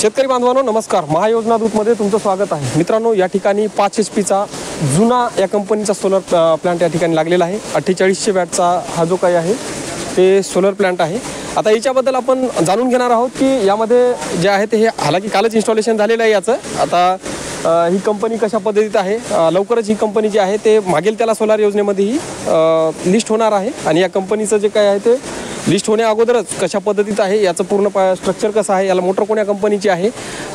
शेतकरी बांधवांनो नमस्कार. महायोजना दूतमध्ये तुमचं स्वागत आहे. मित्रांनो, या ठिकाणी 5 HP जुना या कंपनीचा सोलर प्लांट या ठिकाणी लागलेला आहे. 4800 वॅटचा हा जो काही आहे ते सोलर प्लांट आहे. आता याच्याबद्दल आपण जाणून घेणार आहोत की यामध्ये जे आहे ते हे हालाकी कालच इन्स्टॉलेशन झालेलं आहे याचं. आता ही कंपनी कशा पद्धतीत आहे, लवकरच ही कंपनी जी आहे ते मागेल त्याला सोलार योजनेमध्येही लिस्ट होणार आहे. आणि या कंपनीचं जे काय आहे ते लिस्ट होण्या अगोदरच कशा पद्धतीत आहे याचं पूर्ण स्ट्रक्चर कसं आहे, याला मोटर कोण्या कंपनीची आहे,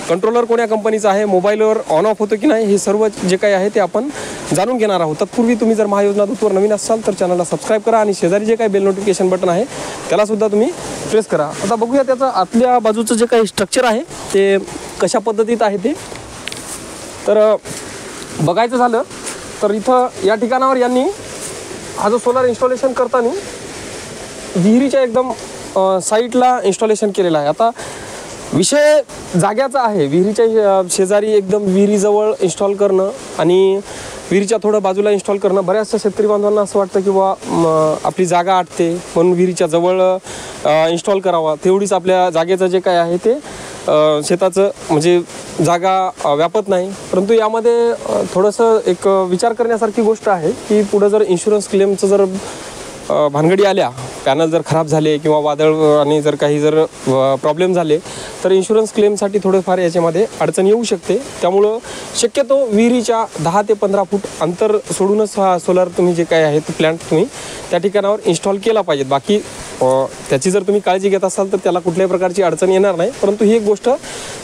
कंट्रोलर कोण्या कंपनीचा आहे, मोबाईलवर ऑन ऑफ होतं की नाही, हे सर्व जे काही आहे ते आपण जाणून घेणार आहोत. तत्पूर्वी तुम्ही जर महायोजना दूतवर नवीन असाल तर चॅनलला सबस्क्राईब करा आणि शेजारी जे काही बेल नोटिफिकेशन बटन आहे त्यालासुद्धा तुम्ही प्रेस करा. आता बघूया त्याचं आतल्या बाजूचं जे काही स्ट्रक्चर आहे ते कशा पद्धतीत आहे ते. तर बघायचं झालं तर इथं या ठिकाणावर यांनी हा जो सोलार इन्स्टॉलेशन करताना विहिरीच्या एकदम साईडला इन्स्टॉलेशन केलेलं आहे. आता विषय जाग्याचा आहे. विहिरीच्या शेजारी एकदम विहिरीजवळ इन्स्टॉल करणं आणि विहिरीच्या थोडं बाजूला इन्स्टॉल करणं बऱ्याचशा शेतकरी बांधवांना असं वाटतं की आपली जागा आटते म्हणून विहिरीच्या जवळ इन्स्टॉल करावा. तेवढीच आपल्या जागेचं जे काय आहे ते शेताचं म्हणजे जागा व्यापत नाही. परंतु यामध्ये थोडंसं एक विचार करण्यासारखी गोष्ट आहे की पुढं जर इन्शुरन्स क्लेमचं जर भानगडी आल्या, पॅनल जर खराब झाले किंवा वादळ आणि जर काही जर प्रॉब्लेम झाले तर इन्शुरन्स क्लेमसाठी थोडंफार याच्यामध्ये अडचण येऊ शकते. त्यामुळं शक्यतो विहिरीच्या 10 ते 15 फूट अंतर सोडूनच हा सोलार तुम्ही जे काय आहे ते प्लॅन्ट तुम्ही त्या ठिकाणावर इन्स्टॉल केला पाहिजे. बाकी त्याची जर तुम्ही काळजी घेत असाल तर त्याला कुठल्याही प्रकारची अडचण येणार नाही. परंतु ही एक गोष्ट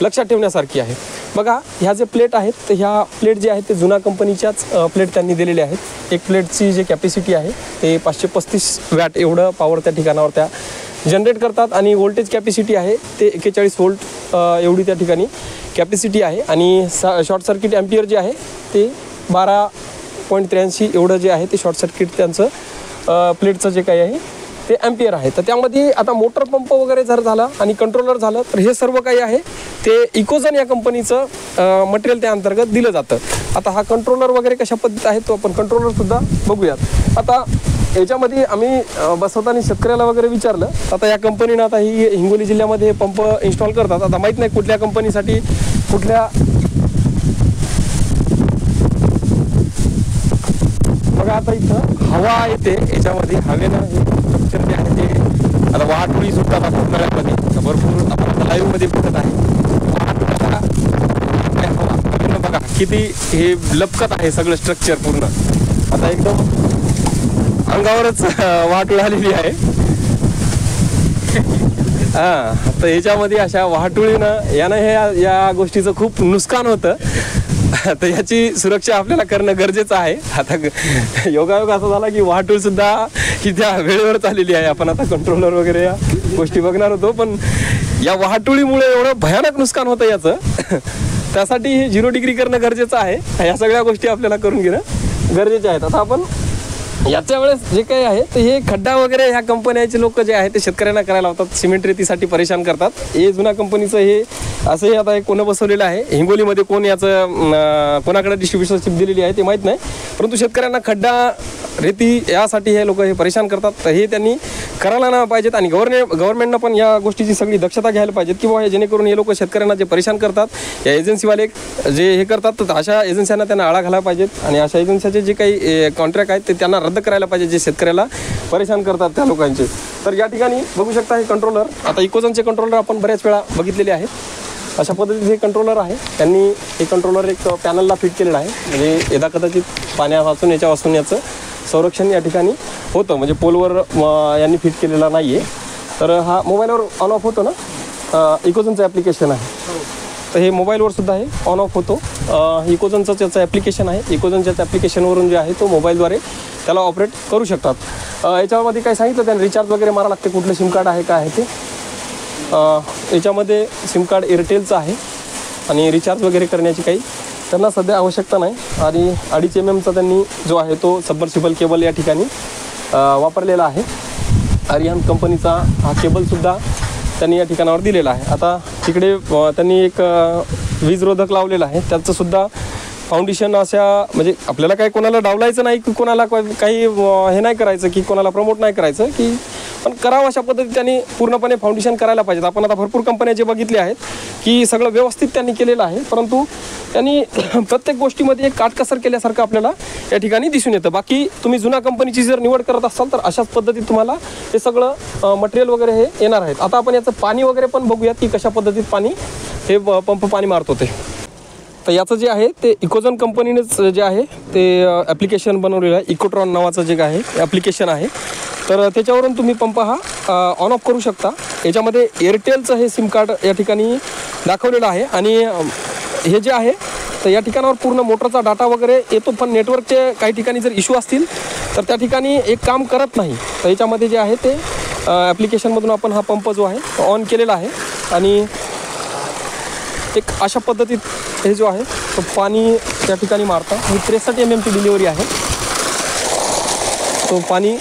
लक्षात ठेवण्यासारखी आहे. बघा, ह्या जे प्लेट आहेत तर ह्या प्लेट जे आहेत ते जुना कंपनीच्याच प्लेट त्यांनी दिलेले आहेत. एक प्लेटची जी कॅपॅसिटी आहे ते 535 वॅट एवढं पॉवर त्या ठिकाणावर त्या जनरेट करतात आणि व्होल्टेज कॅपॅसिटी आहे ते 41 व्होल्ट एवढी त्या ठिकाणी कॅपॅसिटी आहे. आणि शॉर्ट सर्किट ॲम्पियर जे आहे ते 12.83 एवढं जे आहे ते शॉर्ट सर्किट त्यांचं प्लेटचं जे काही आहे ते ॲम्पियर आहे. तर त्यामध्ये आता मोटर पंप वगैरे जर झाला आणि कंट्रोलर झालं तर हे सर्व काही आहे ते इकोझन या कंपनीचं मटेरियल त्या अंतर्गत दिलं जातं. आता हा कंट्रोलर वगैरे कशा पद्धतीत आहे तो आपण कंट्रोलरसुद्धा बघूयात. आता याच्यामध्ये आम्ही बसवताना शेतकऱ्याला वगैरे विचारलं. आता या कंपनीनं आता ही हिंगोली जिल्ह्यामध्ये पंप इन्स्टॉल करतात. आता माहीत नाही कुठल्या कंपनीसाठी कुठल्या. बघा, आता इथं हवा येते याच्यामध्ये, हवेनं हे स्ट्रक्चर जे आहे ते आता वाहतुळी सुद्धा उन्हाळ्यामध्ये भरपूर आपण लाईव्हमध्ये बघत आहे. वाहतुळीला हवा बघा किती हे लपकत आहे सगळं स्ट्रक्चर पूर्ण. आता एकदम अंगावरच वाहतूळ आलेली आहे. तर याच्यामध्ये अशा वाहतुळीनं यानं या गोष्टीचं खूप नुकसान होतं. तर याची सुरक्षा आपल्याला करणं गरजेचं आहे. आता योगायोग असा झाला की वाहतूळ सुद्धा ही त्या वेळेवरच आलेली आहे. आपण आता कंट्रोलर वगैरे या गोष्टी बघणार होतो, पण या वाहतुळीमुळे एवढं भयानक नुकसान होतं याचं. त्यासाठी हे 0 डिग्री करणं गरजेचं आहे. या सगळ्या गोष्टी आपल्याला करून घेणं गरजेचे आहेत. आता आपण याच्या वेळेस जे काही आहे ते हे खड्डा वगैरे ह्या कंपन्याचे लोक जे आहे ते शेतकऱ्यांना करायला लावतात, सिमेंट रेतीसाठी परेशान करतात. हे जुन्या कंपनीचं हे असंही आता एक कोणं बसवलेलं आहे. हिंगोलीमध्ये कोण याचं कोणाकडे डिस्ट्रीब्युशनशिप दिलेली आहे ते माहीत नाही. परंतु शेतकऱ्यांना खड्डा रेती यासाठी हे लोक हे परेशान करतात. तर हे त्यांनी करायला नाही पाहिजेत आणि गव्हर्नमेंटनं पण या गोष्टीची सगळी दक्षता घ्यायला पाहिजेत किंवा हे जेणेकरून हे लोक शेतकऱ्यांना जे परेशान करतात या एजन्सीवाले जे हे करतात तर अशा एजन्सींना त्यांना आळा घालायला पाहिजेत. आणि अशा एजन्सीचे जे काही कॉन्ट्रॅक्ट आहेत ते त्यांना रद्द करायला पाहिजे जे शेतकऱ्याला परेशान करतात त्या लोकांचे. तर या ठिकाणी बघू शकता हे कंट्रोलर. आता इकोझनचे कंट्रोलर आपण बऱ्याच वेळा बघितलेले आहेत. अशा पद्धतीचे हे कंट्रोलर आहे. त्यांनी हे कंट्रोलर एक पॅनलला फिट केलेलं आहे. म्हणजे यदा कदाचित पाण्यापासून याच्यापासून याचं संरक्षण या ठिकाणी होतं. म्हणजे पोलवर यांनी फिट केलेला नाही आहे. तर हा मोबाईलवर ऑन ऑफ होतो ना, इकोझनचं ॲप्लिकेशन आहे. तर हे मोबाईलवर सुद्धा हे ऑन ऑफ होतो. इकोझनचं त्याचं ॲप्लिकेशन आहे. इकोझनच्या ॲप्लिकेशनवरून जे आहे तो मोबाईलद्वारे त्याला ऑपरेट करू शकतात. याच्यामध्ये काय सांगितलं त्याने रिचार्ज वगैरे मारा लागते. कुठलं सिम कार्ड आहे काय आहे ते. याच्यामध्ये सिम कार्ड एअरटेलचं आहे आणि रिचार्ज वगैरे करण्याची काही त्यांना सध्या आवश्यकता नाही. आणि 2.5 mm त्यांनी जो आहे तो सबमर्सिबल केबल या ठिकाणी वापरलेला आहे. आर्यन कंपनीचा हा केबलसुद्धा त्यांनी या ठिकाणावर दिलेला आहे. आता तिकडे त्यांनी एक वीजरोधक लावलेला आहे. त्याचंसुद्धा फाउंडेशन अशा म्हणजे आपल्याला काही कोणाला डावलायचं नाही की कोणाला काही हे नाही करायचं की कोणाला प्रमोट नाही करायचं की पण करावं अशा पद्धतीने त्यांनी पूर्णपणे फाउंडेशन करायला पाहिजेत. आपण आता भरपूर कंपन्या जे बघितले आहेत की सगळं व्यवस्थित त्यांनी केलेलं आहे, परंतु त्यांनी प्रत्येक गोष्टीमध्ये एक काटकसर केल्यासारखं आपल्याला या ठिकाणी दिसून येतं. बाकी तुम्ही जुना कंपनीची जर निवड करत असाल तर अशाच पद्धतीत तुम्हाला हे सगळं मटेरियल वगैरे हे येणार आहेत. आता आपण याचं पाणी वगैरे पण बघूयात की कशा पद्धतीत पाणी हे पंप पाणी मारतो ते. तर याचं जे आहे ते इकोझन कंपनीनेच जे आहे ते ॲप्लिकेशन बनवलेलं आहे. इकोट्रॉन नावाचं जे आहे ॲप्लिकेशन आहे, तर त्याच्यावरून तुम्ही पंप हा ऑन ऑफ करू शकता. याच्यामध्ये एअरटेलचं हे सिम कार्ड या ठिकाणी दाखवलेलं आहे आणि हे जे आहे तर या ठिकाणावर पूर्ण मोटरचा डाटा वगैरे येतो, पण नेटवर्कचे काही ठिकाणी जर इश्यू असतील तर त्या ठिकाणी एक काम करत नाही. तर याच्यामध्ये जे आहे ते ॲप्लिकेशनमधून आपण हा पंप जो आहे तो ऑन केलेला आहे आणि एक अशा पद्धतीत हे जो आहे तो पाणी त्या ठिकाणी मारतं. ही 63 mm ची डिलिव्हरी आहे. तो पाणी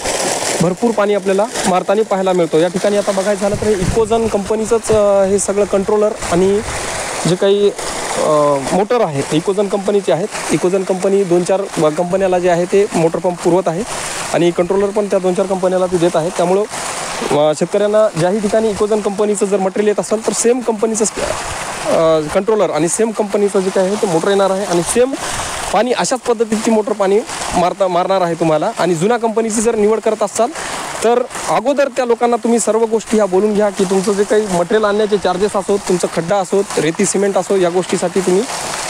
भरपूर पाणी आपल्याला मारताना पाहायला मिळतो. या ठिकाणी आता बघायचं झालं तर हे इकोझन कंपनीचंच हे सगळं कंट्रोलर आणि जे काही मोटर आहे इकोझन कंपनीचे आहेत. इकोझन कंपनी 2-4 कंपन्याला जे आहे ते मोटर पंप पुरवत आहे आणि कंट्रोलर पण त्या 2-4 कंपन्याला ते देत आहेत. त्यामुळं शेतकऱ्यांना ज्याही ठिकाणी इकोझन कंपनीचं जर मटेरियल येत असेल तर सेम कंपनीचं कंट्रोलर आणि सेम कंपनीचं जे काय आहे ते मोटर येणार आहे आणि सेम पाणी अशाच पद्धतीची मोटर पाणी मारणार आहे तुम्हाला. आणि जुन्या कंपनीची जर निवड करत असाल तर अगोदर त्या लोकांना तुम्ही सर्व गोष्टी ह्या बोलून घ्या की तुमचं जे काही मटेरियल आणण्याचे चार्जेस असोत, तुमचं खड्डा असोत, रेती सिमेंट असो, या गोष्टीसाठी तुम्ही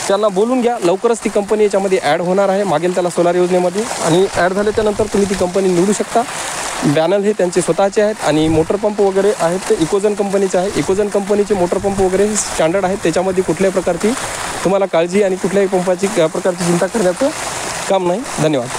त्यांना बोलून घ्या. लवकरच ती कंपनी याच्यामध्ये ॲड होणार आहे मागेल त्याला सोलार योजनेमध्ये आणि ॲड झाल्याच्यानंतर तुम्ही ती कंपनी निवडू शकता. बॅनल हे त्यांचे स्वतःचे आहेत आणि मोटर पंप वगैरे आहेत ते इकोझन कंपनीचे आहे. इकोझन कंपनीचे मोटर पंप वगैरे हे स्टँडर्ड आहेत. त्याच्यामध्ये कुठल्याही प्रकारची तुम्हाला काळजी आणि कुठल्याही पंपाची प्रकारची चिंता करण्याचं काम नाही. धन्यवाद.